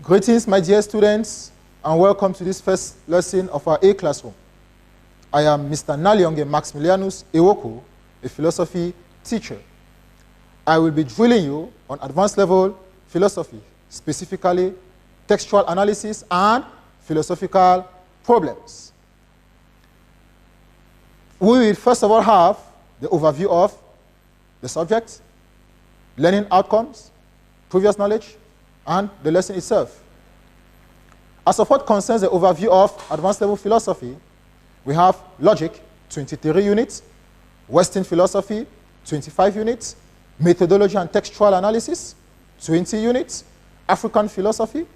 Greetings, my dear students, and welcome to this first lesson of our A classroom. I am Mr. Nalionge Maximilianus Ewoko, a philosophy teacher. I will be drilling you on advanced level philosophy, specifically textual analysis and philosophical problems. We will first of all have the overview of the subject, learning outcomes, previous knowledge, and the lesson itself. As of what concerns the overview of advanced level philosophy, we have logic, 23 units, Western philosophy, 25 units, methodology and textual analysis, 20 units, African philosophy,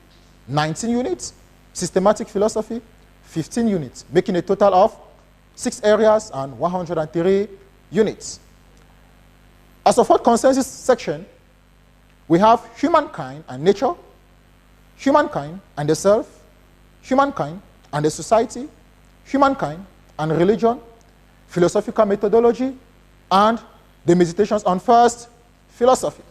19 units, systematic philosophy, 15 units, making a total of 6 areas and 103 units. As of what concerns this section, we have humankind and nature, humankind and the self, humankind and the society, humankind and religion, philosophical methodology, and the meditations on first philosophy.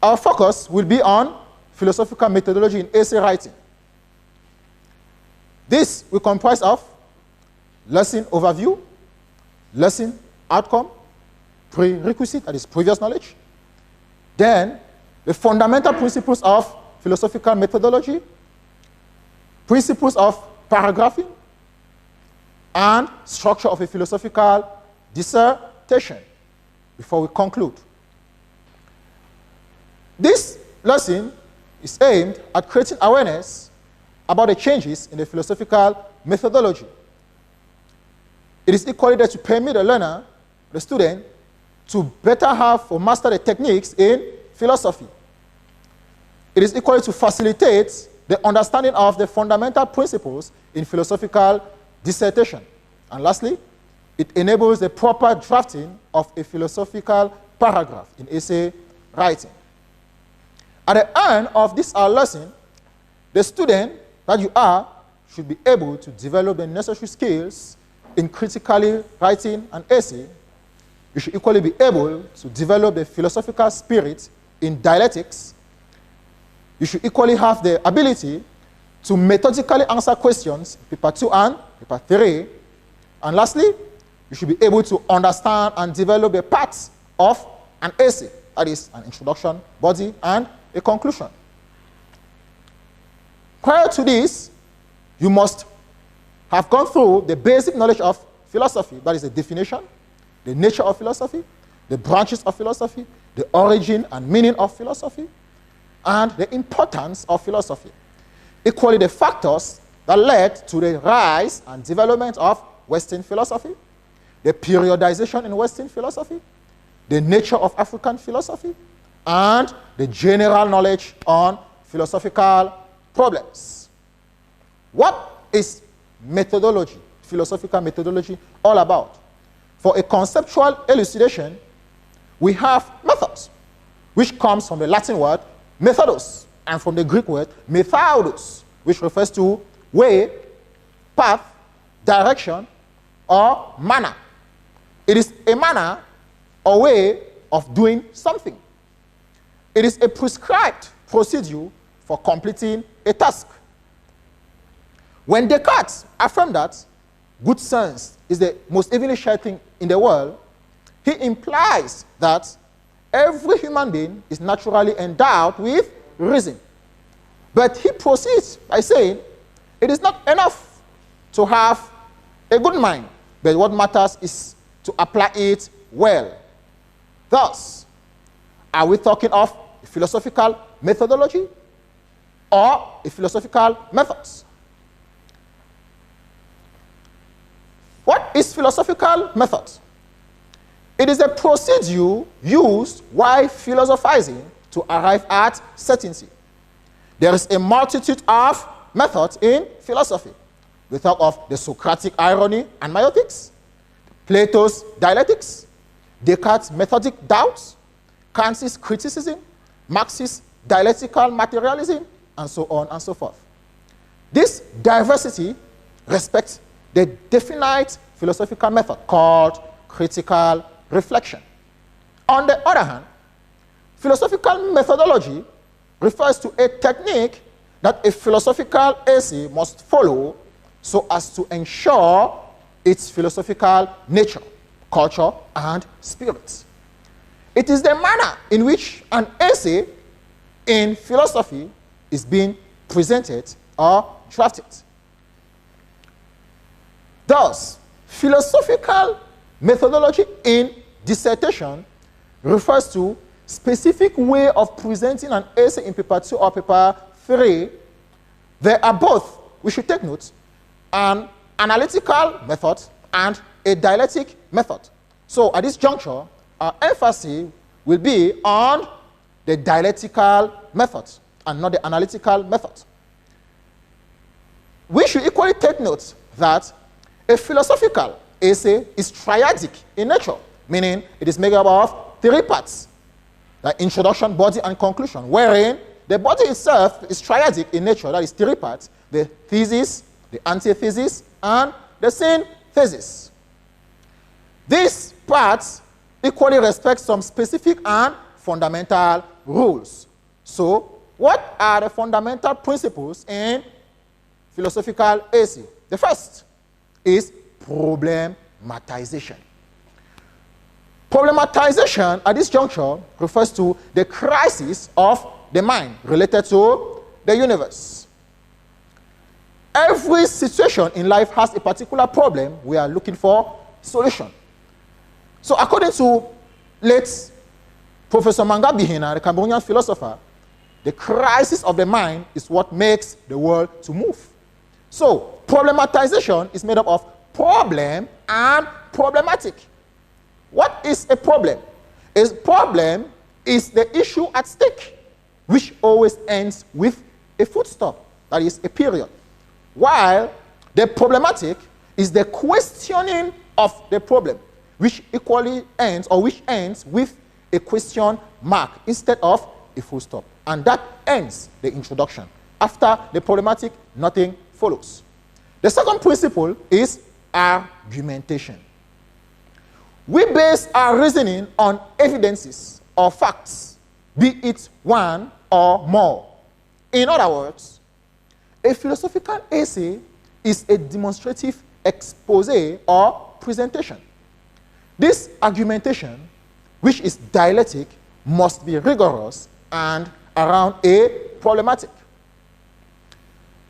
Our focus will be on philosophical methodology in essay writing. This will comprise of lesson overview, lesson outcome, prerequisite, that is previous knowledge, then the fundamental principles of philosophical methodology, principles of paragraphing, and structure of a philosophical dissertation before we conclude. This lesson is aimed at creating awareness about the changes in the philosophical methodology. It is equally there to permit the learner, the student, to better have or master the techniques in philosophy. It is equally to facilitate the understanding of the fundamental principles in philosophical dissertation. And lastly, it enables the proper drafting of a philosophical paragraph in essay writing. At the end of this our lesson, the student that you are should be able to develop the necessary skills in critically writing an essay. You should equally be able to develop the philosophical spirit in dialectics. You should equally have the ability to methodically answer questions, paper 2 and paper 3. And lastly, you should be able to understand and develop the parts of an essay, that is, an introduction, body, and a conclusion. Prior to this, you must have gone through the basic knowledge of philosophy, that is the definition, the nature of philosophy, the branches of philosophy, the origin and meaning of philosophy, and the importance of philosophy. Equally, the factors that led to the rise and development of Western philosophy, the periodization in Western philosophy, the nature of African philosophy, and the general knowledge on philosophical problems. What is methodology, philosophical methodology, all about? For a conceptual elucidation, we have methods, which comes from the Latin word methodos, and from the Greek word methodos, which refers to way, path, direction, or manner. It is a manner or way of doing something. It is a prescribed procedure for completing a task. When Descartes affirmed that good sense is the most evenly shared thing in the world, he implies that every human being is naturally endowed with reason. But he proceeds by saying it is not enough to have a good mind, but what matters is to apply it well. Thus, are we talking of a philosophical methodology or a philosophical methods? What is philosophical method? It is a procedure used while philosophizing to arrive at certainty. There is a multitude of methods in philosophy. We talk of the Socratic irony and myotics, Plato's dialectics, Descartes' methodic doubts, Kant's criticism, Marx's dialectical materialism, and so on and so forth. This diversity respects the definite philosophical method called critical reflection. On the other hand, philosophical methodology refers to a technique that a philosophical essay must follow so as to ensure its philosophical nature, culture, and spirit. It is the manner in which an essay in philosophy is being presented or drafted. Thus, philosophical methodology in dissertation refers to specific way of presenting an essay in paper 2 or paper 3. There are both, we should take note, an analytical method and a dialectic method. So at this juncture, our emphasis will be on the dialectical method and not the analytical method. We should equally take note that a philosophical essay is triadic in nature, meaning it is made up of 3 parts, like introduction, body, and conclusion, wherein the body itself is triadic in nature, that is 3 parts, the thesis, the antithesis, and the synthesis. These parts equally respect some specific and fundamental rules. So, what are the fundamental principles in philosophical essay? The first is problematization. Problematization at this juncture refers to the crisis of the mind related to the universe. Every situation in life has a particular problem we are looking for solution. So according to late Professor Mangabihina, the Cameroonian philosopher, the crisis of the mind is what makes the world to move. So problematization is made up of problem and problematic. What is a problem? A problem is the issue at stake, which always ends with a full stop, that is a period. While the problematic is the questioning of the problem, which equally ends, or which ends with a question mark instead of a full stop. And that ends the introduction. After the problematic, nothing follows. The second principle is argumentation. We base our reasoning on evidences or facts, be it one or more. In other words, a philosophical essay is a demonstrative expose or presentation. This argumentation, which is dialectic, must be rigorous and around a problematic.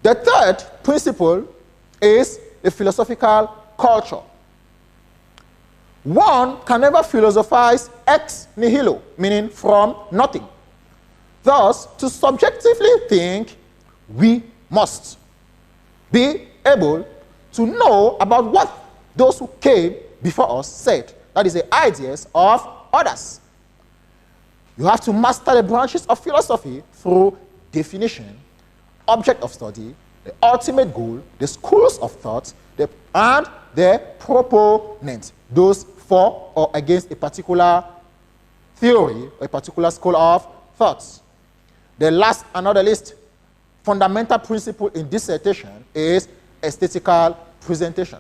The third principle is the philosophical culture. One can never philosophize ex nihilo, meaning from nothing. Thus, to subjectively think, we must be able to know about what those who came before us said. That is the ideas of others. You have to master the branches of philosophy through definition, object of study, the ultimate goal, the schools of thought, and the proponent, those for or against a particular theory, or a particular school of thoughts. The last on the list, fundamental principle in dissertation is aesthetical presentation.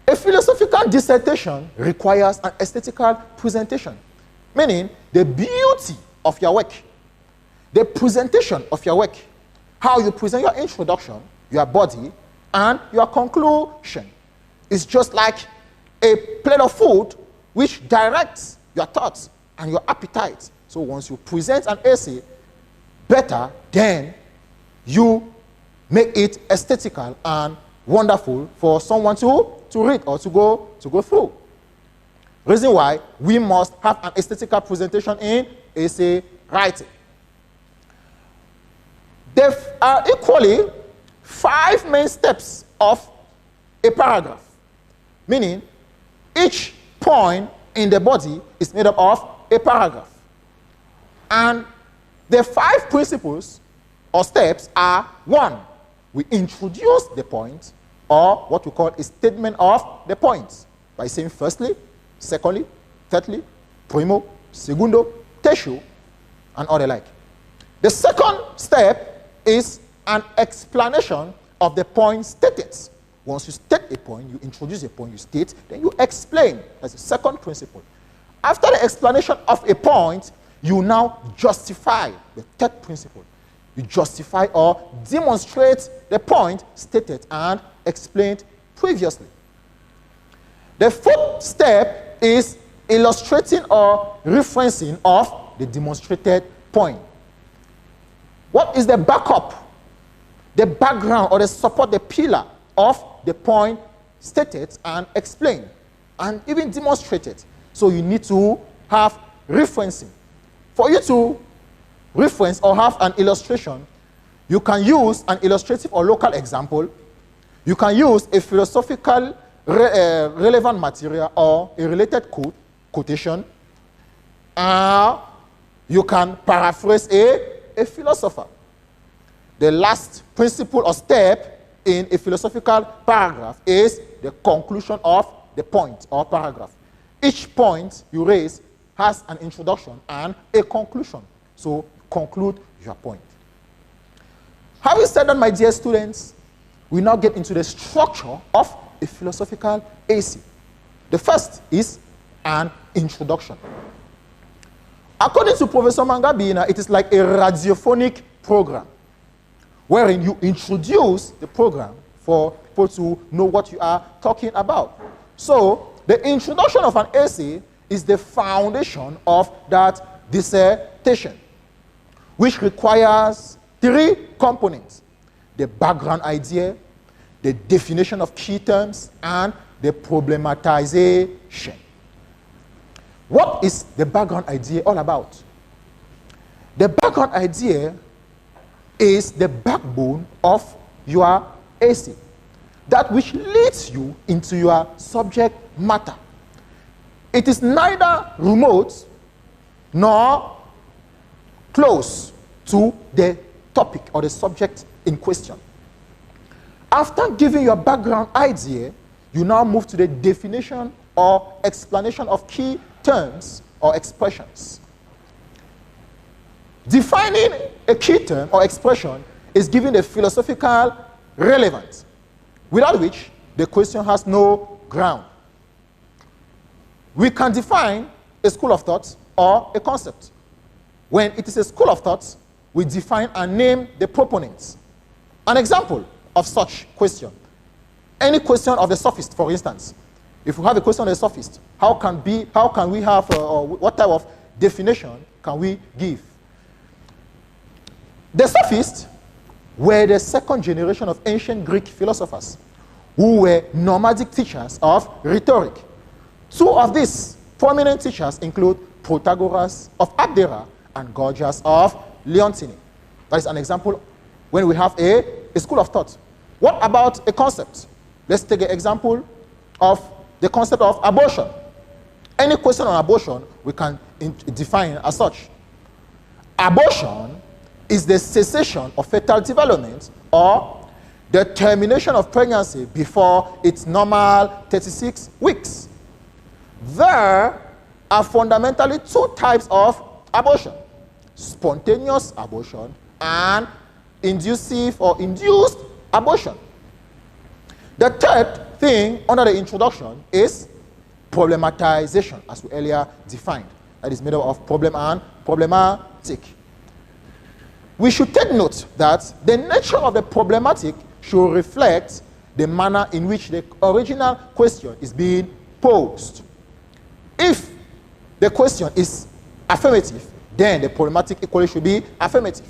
A philosophical dissertation requires an aesthetical presentation, meaning the beauty of your work, the presentation of your work, how you present your introduction, your body, and your conclusion. It's just like a plate of food which directs your thoughts and your appetite. So once you present an essay better, then you make it aesthetical and wonderful for someone to read or to go through. Reason why we must have an aesthetical presentation in essay writing. There are equally 5 main steps of a paragraph, meaning each point in the body is made up of a paragraph. And the 5 principles or steps are: 1, we introduce the point, or what we call a statement of the points, by saying firstly, secondly, thirdly, primo, segundo, tertio, and all the like. The second step is an explanation of the point stated. Once you state a point, you introduce a point, you state, then you explain. That's the second principle. After the explanation of a point, you now justify the third principle. You justify or demonstrate the point stated and explained previously. The fourth step is illustrating or referencing of the demonstrated point. What is the backup, the background, or the support, the pillar of the point stated and explained and even demonstrated? So you need to have referencing. For you to reference or have an illustration, you can use an illustrative or local example. You can use a philosophical relevant material or a related quotation. You can paraphrase a philosopher. The last principle or step in a philosophical paragraph is the conclusion of the point or paragraph. Each point you raise has an introduction and a conclusion. So conclude your point. Having said that, my dear students, we now get into the structure of a philosophical essay. The first is an introduction. According to Professor Mangabina, it is like a radiophonic program wherein you introduce the program for people to know what you are talking about. So the introduction of an essay is the foundation of that dissertation, which requires three components: the background idea, the definition of key terms, and the problematization. What is the background idea all about? The background idea is the backbone of your essay, that which leads you into your subject matter. It is neither remote nor close to the topic or the subject in question. After giving your background idea, you now move to the definition or explanation of key terms or expressions. Defining a key term or expression is giving a philosophical relevance, without which the question has no ground. We can define a school of thought or a concept. When it is a school of thought, we define and name the proponents. An example of such question: any question of the sophist, for instance. If we have a question on the sophist, how can we have, what type of definition can we give? The sophists were the second generation of ancient Greek philosophers who were nomadic teachers of rhetoric. Two of these prominent teachers include Protagoras of Abdera and Gorgias of Leontini. That is an example when we have a school of thought. What about a concept? Let's take an example of the concept of abortion. Any question on abortion, we can define as such. Abortion is the cessation of fetal development or the termination of pregnancy before its normal 36 weeks. There are fundamentally two types of abortion: spontaneous abortion and inducive or induced abortion. The third thing under the introduction is problematization, as we earlier defined. That is made up of problem and problematic. We should take note that the nature of the problematic should reflect the manner in which the original question is being posed. If the question is affirmative, then the problematic equally should be affirmative.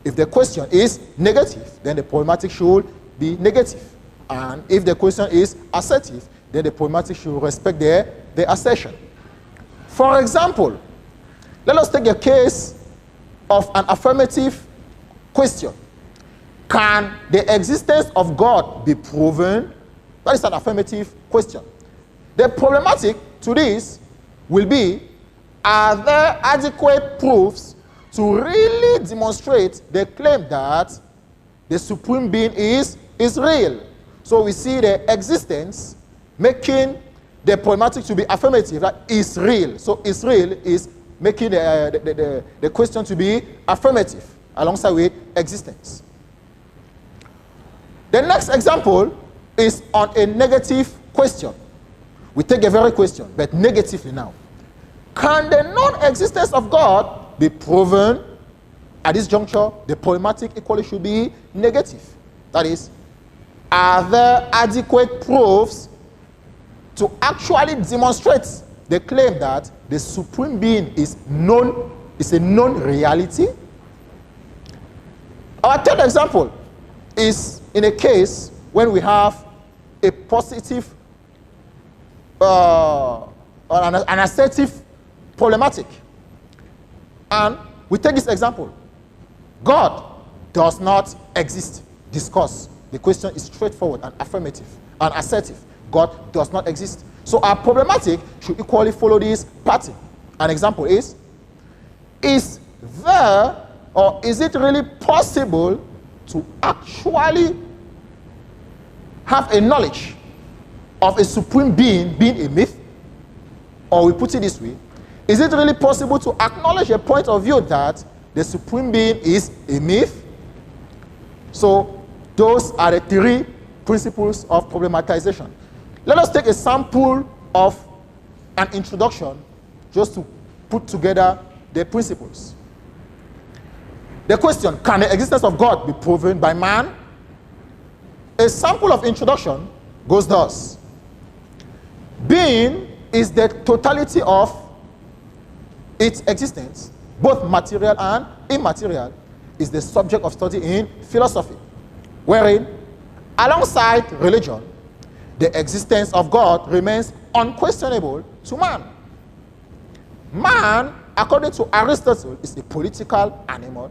If the question is negative, then the problematic should be negative. And if the question is assertive, then the problematic should respect the assertion. For example, let us take a case of an affirmative question. Can the existence of God be proven? That is an affirmative question. The problematic to this will be, are there adequate proofs to really demonstrate the claim that the supreme being is real? So we see the existence making the problematic to be affirmative, that is real. So is real is making the question to be affirmative alongside with existence. The next example is on a negative question. We take a very question, but negatively now. Can the non-existence of God be proven, at this juncture, the problematic equally should be negative. That is, are there adequate proofs to actually demonstrate the claim that the supreme being is a known reality? Our third example is in a case when we have a positive an assertive problematic. And we take this example. God does not exist. Discuss. The question is straightforward and affirmative and assertive. God does not exist. So our problematic should equally follow this pattern. An example is there or is it really possible to actually have a knowledge of a supreme being being a myth? Or we put it this way, is it really possible to acknowledge a point of view that the supreme being is a myth? So those are the three principles of problematization. Let us take a sample of an introduction just to put together the principles. The question, can the existence of God be proven by man? A sample of introduction goes thus. Being is the totality of its existence, both material and immaterial, is the subject of study in philosophy, wherein, alongside religion, the existence of God remains unquestionable to man. Man, according to Aristotle, is a political animal,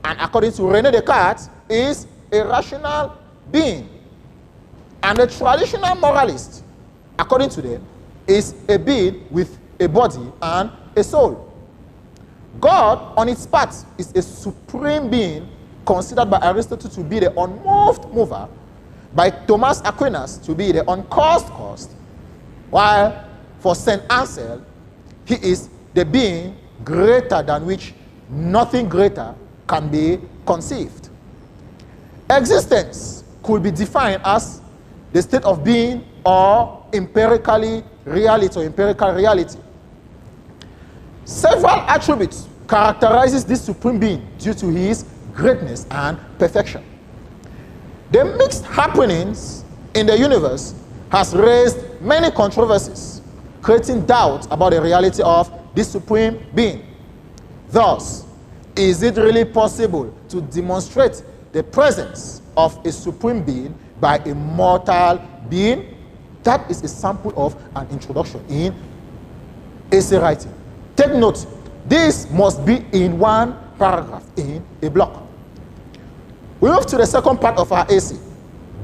and according to René Descartes, is a rational being. And the traditional moralist, according to them, is a being with a body and a soul. God, on its part, is a supreme being considered by Aristotle to be the unmoved mover, by Thomas Aquinas to be the uncaused cause, while for St. Anselm, he is the being greater than which nothing greater can be conceived. Existence could be defined as the state of being or empirical reality. Several attributes characterizes this supreme being due to his greatness and perfection. The mixed happenings in the universe has raised many controversies, creating doubt about the reality of this supreme being. Thus, is it really possible to demonstrate the presence of a supreme being by a mortal being? That is a sample of an introduction in essay writing. Take note, this must be in one paragraph, in a block. We move to the second part of our essay,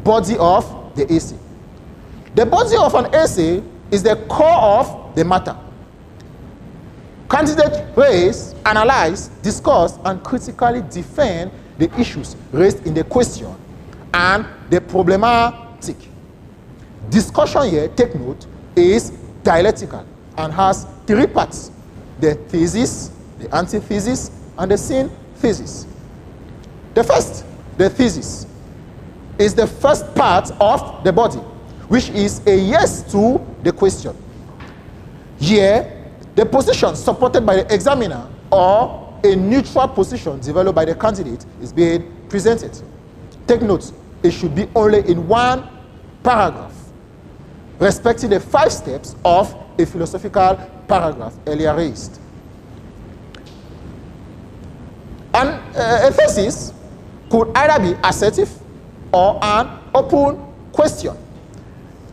body of the essay. The body of an essay is the core of the matter. Candidates raise, analyze, discuss, and critically defend the issues raised in the question and the problematic. Discussion here, take note, is dialectical and has three parts: the thesis, the antithesis, and the synthesis. The first, the thesis, is the first part of the body, which is a yes to the question. Here, the position supported by the examiner or a neutral position developed by the candidate is being presented. Take note, it should be only in one paragraph, respecting the 5 steps of a philosophical paragraph earlier raised. And a thesis could either be assertive or an open question.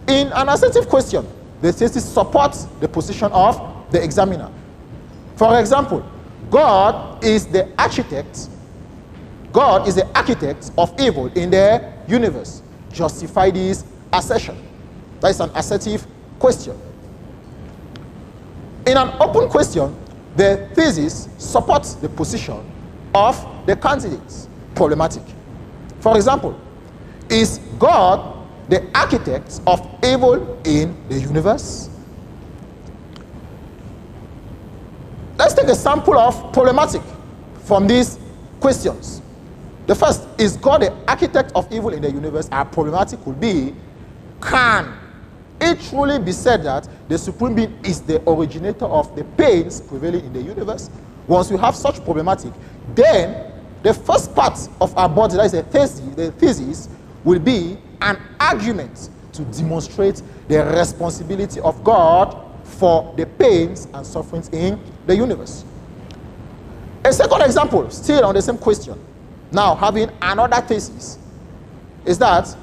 In an assertive question, the thesis supports the position of the examiner. For example, God is the architect of evil in the universe. Justify this assertion. That is an assertive question. In an open question, the thesis supports the position of the candidate's problematic. For example, is God the architect of evil in the universe? Let's take a sample of problematic from these questions. The first, is God the architect of evil in the universe? Our problematic would be, can it truly be said that the supreme being is the originator of the pains prevailing in the universe? once we have such problematic, then the first part of our body, that is the thesis, will be an argument to demonstrate the responsibility of God for the pains and sufferings in the universe. A second example, still on the same question, now having another thesis, is that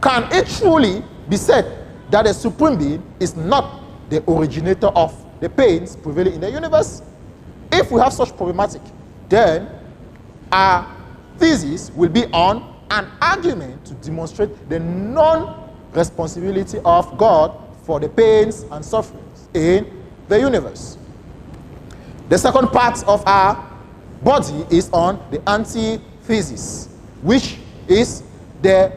can it truly be said that the Supreme Being is not the originator of the pains prevailing in the universe? If we have such problematic, then our thesis will be on an argument to demonstrate the non-responsibility of God for the pains and sufferings in the universe. The second part of our body is on the antithesis, which is the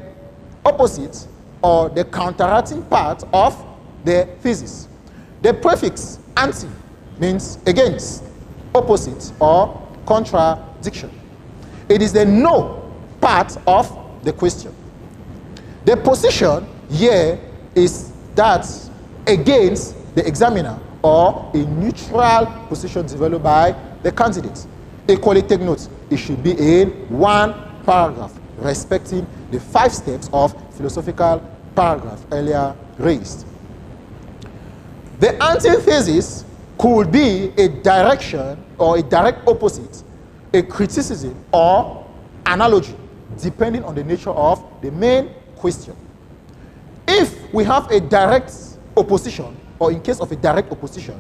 opposite or the counteracting part of the thesis. The prefix anti means against, opposite, or contradiction. It is the no part of the question. The position here is that against the examiner, or a neutral position developed by the candidate. Equally take note, it should be in one paragraph, respecting the 5 steps of philosophical paragraph earlier raised. The antithesis could be a direction or a direct opposite, a criticism or analogy, depending on the nature of the main question. If we have a direct opposition, or in case of a direct opposition,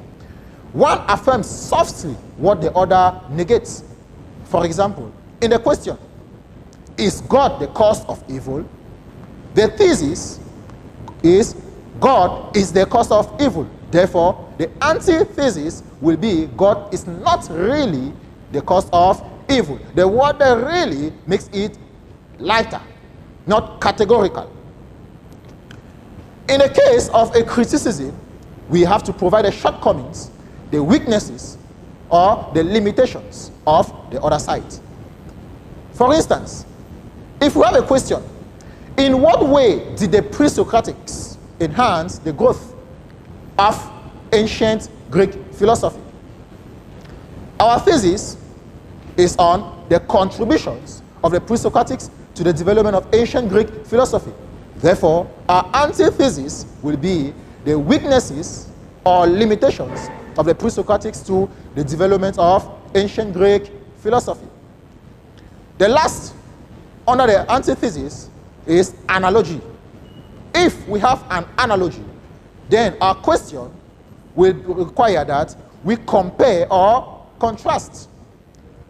one affirms softly what the other negates. For example, in the question, is God the cause of evil? The thesis is God is the cause of evil. Therefore, the antithesis will be God is not really the cause of evil. The word that really makes it lighter, not categorical. In the case of a criticism, we have to provide the shortcomings, the weaknesses, or the limitations of the other side. For instance, if we have a question, in what way did the pre-Socratics enhance the growth of ancient Greek philosophy? Our thesis is on the contributions of the pre-Socratics to the development of ancient Greek philosophy. Therefore, our antithesis will be the weaknesses or limitations of the pre-Socratics to the development of ancient Greek philosophy. The last under the antithesis is analogy. If we have an analogy, then our question will require that we compare or contrast.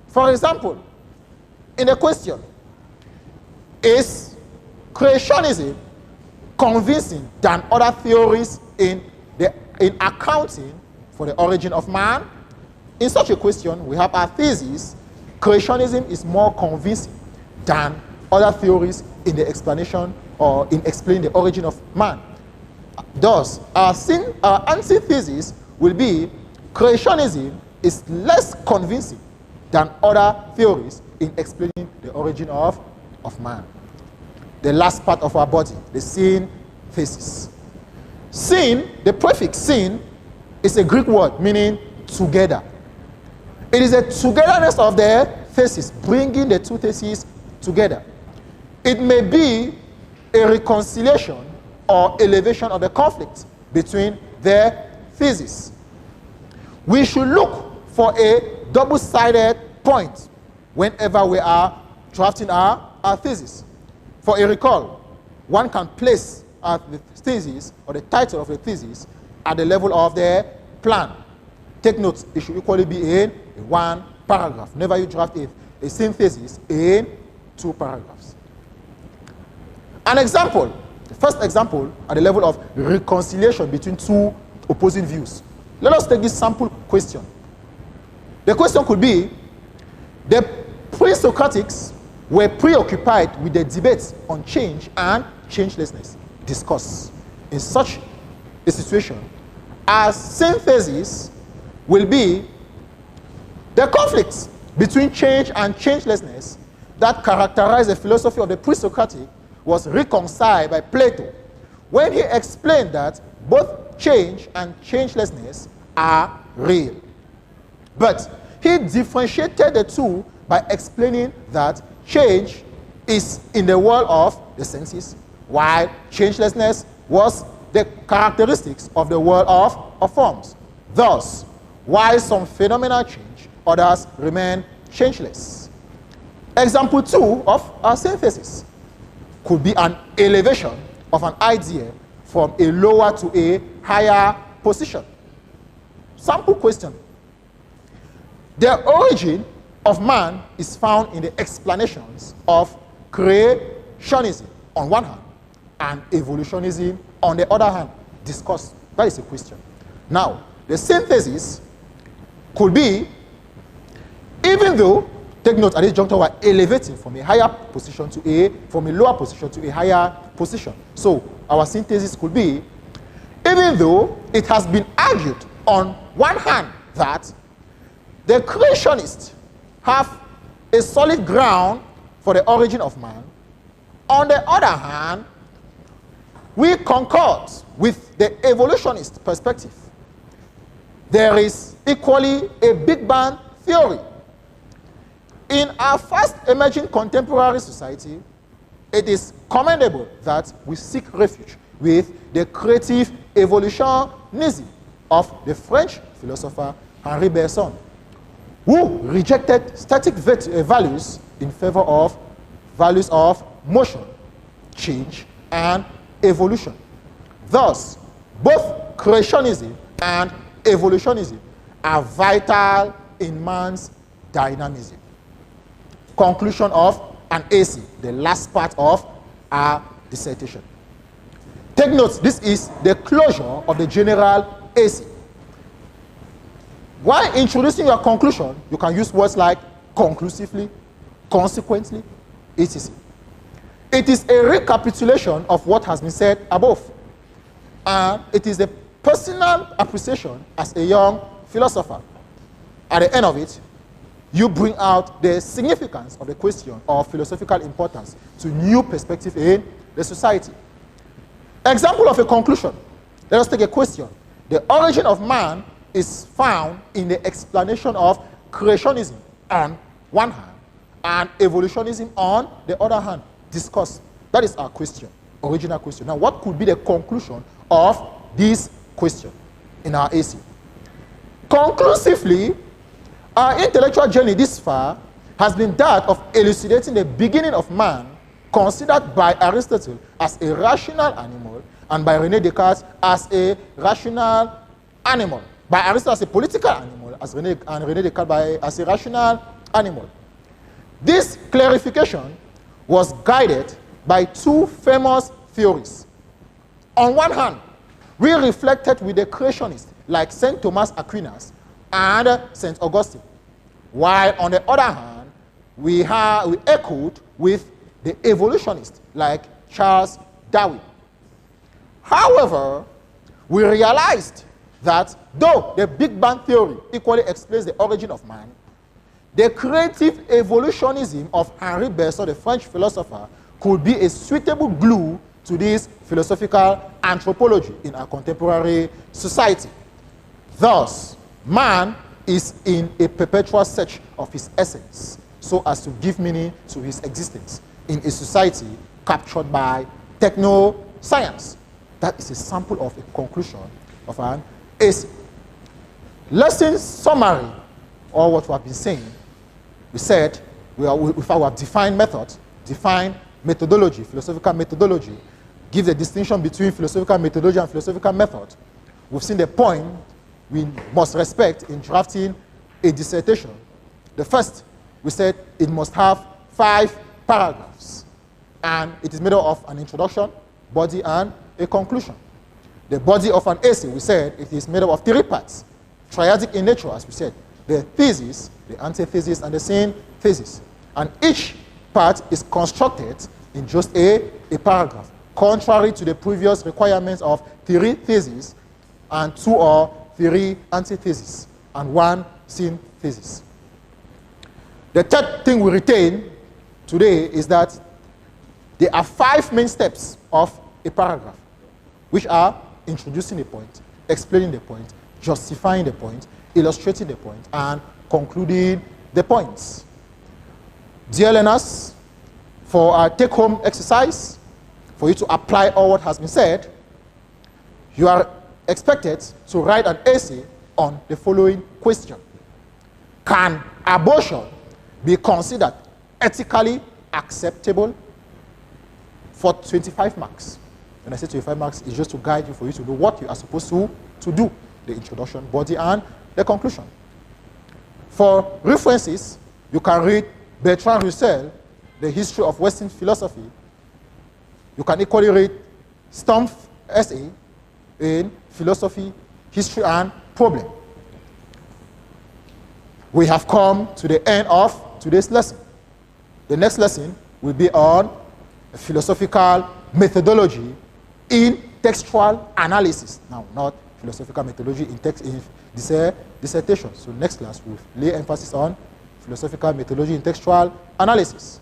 For example, in the question, is creationism convincing than other theories in accounting for the origin of man? In such a question, we have our thesis, creationism is more convincing than other theories in the explanation or in explaining the origin of man. Thus, our antithesis will be creationism is less convincing than other theories in explaining the origin of man. The last part of our body, the sin thesis. Sin, the prefix sin, is a Greek word meaning together. It is a togetherness of the thesis, bringing the two theses together. It may be a reconciliation or elevation of the conflict between their theses. We should look for a double-sided point whenever we are drafting our thesis. For a recall, one can place the thesis or the title of the thesis at the level of the plan. Take note, it should equally be in one paragraph. Never you draft a synthesis in 2 paragraphs. An example, the first example at the level of reconciliation between 2 opposing views. Let us take this sample question. The question could be, the pre-Socratics were preoccupied with the debates on change and changelessness discussed. In such a situation, our synthesis will be the conflicts between change and changelessness that characterize the philosophy of the pre-Socratic was reconciled by Plato when he explained that both change and changelessness are real. But he differentiated the two by explaining that change is in the world of the senses, while changelessness was the characteristics of the world of forms. Thus, while some phenomena change, others remain changeless. Example 2 of our synthesis could be an elevation of an idea from a lower to a higher position. Sample question. The origin of man is found in the explanations of creationism on one hand and evolutionism on the other hand. Discuss. That is a question. Now, the synthesis could be, even though, take note, at this juncture we're elevating from a higher position to from a lower position to a higher position. So our synthesis could be, even though it has been argued on one hand that the creationists have a solid ground for the origin of man, on the other hand, we concord with the evolutionist perspective. There is equally a Big Bang theory. In our fast emerging contemporary society, it is commendable that we seek refuge with the creative evolutionism of the French philosopher Henri Bergson, who rejected static values in favor of values of motion, change, and evolution. Thus, both creationism and evolutionism are vital in man's dynamism. Conclusion of an AC, the last part of our dissertation. Take note, this is the closure of the general AC. While introducing your conclusion, you can use words like conclusively, consequently, etc. It is a recapitulation of what has been said above. And it is a personal appreciation as a young philosopher. At the end of it, you bring out the significance of the question of philosophical importance to new perspective in the society. Example of a conclusion. Let us take a question. The origin of man is found in the explanation of creationism on one hand and evolutionism on the other hand. Discuss. That is our question, original question. Now, what could be the conclusion of this question in our AC? Conclusively, our intellectual journey this far has been that of elucidating the beginning of man, considered by Aristotle as a rational animal and by René Descartes as a rational animal. By Aristotle as a political animal, and René Descartes as a rational animal. This clarification was guided by two famous theories. On one hand, we reflected with the creationists like St. Thomas Aquinas and St. Augustine, while on the other hand, we echoed with the evolutionists like Charles Darwin. However, we realized that though the Big Bang theory equally explains the origin of man, the creative evolutionism of Henri Bergson, the French philosopher, could be a suitable glue to this philosophical anthropology in our contemporary society. Thus, man is in a perpetual search of his essence, so as to give meaning to his existence in a society captured by techno-science. That is a sample of a conclusion of an AC. Lesson summary, or what we have been saying, we said with our defined method, defined methodology, philosophical methodology, give the distinction between philosophical methodology and philosophical method. We've seen the point we must respect in drafting a dissertation. The first, we said it must have 5 paragraphs, and it is made up of an introduction, body, and a conclusion. The body of an essay, we said, it is made up of 3 parts, triadic in nature, as we said, the thesis, the antithesis, and the synthesis. And each part is constructed in just a paragraph, contrary to the previous requirements of 3 theses and 2 or 3 antitheses and 1 synthesis. The third thing we retain today is that there are 5 main steps of a paragraph, which are introducing a point, explaining the point, justifying the point, illustrating the point, and concluding the points. Dear learners, for our take-home exercise, for you to apply all what has been said, you are expected to write an essay on the following question. Can abortion be considered ethically acceptable? For 25 marks. When I say 25 marks, it's just to guide you, for you to know what you are supposed to do, the introduction, body, and the conclusion. For references, you can read Bertrand Russell, The History of Western Philosophy. You can equally read Stumpf's essay in Philosophy, History, and Problem. We have come to the end of today's lesson. The next lesson will be on philosophical methodology in textual analysis. Now, not philosophical methodology in text in dissertation. So next class we'll lay emphasis on philosophical methodology in textual analysis.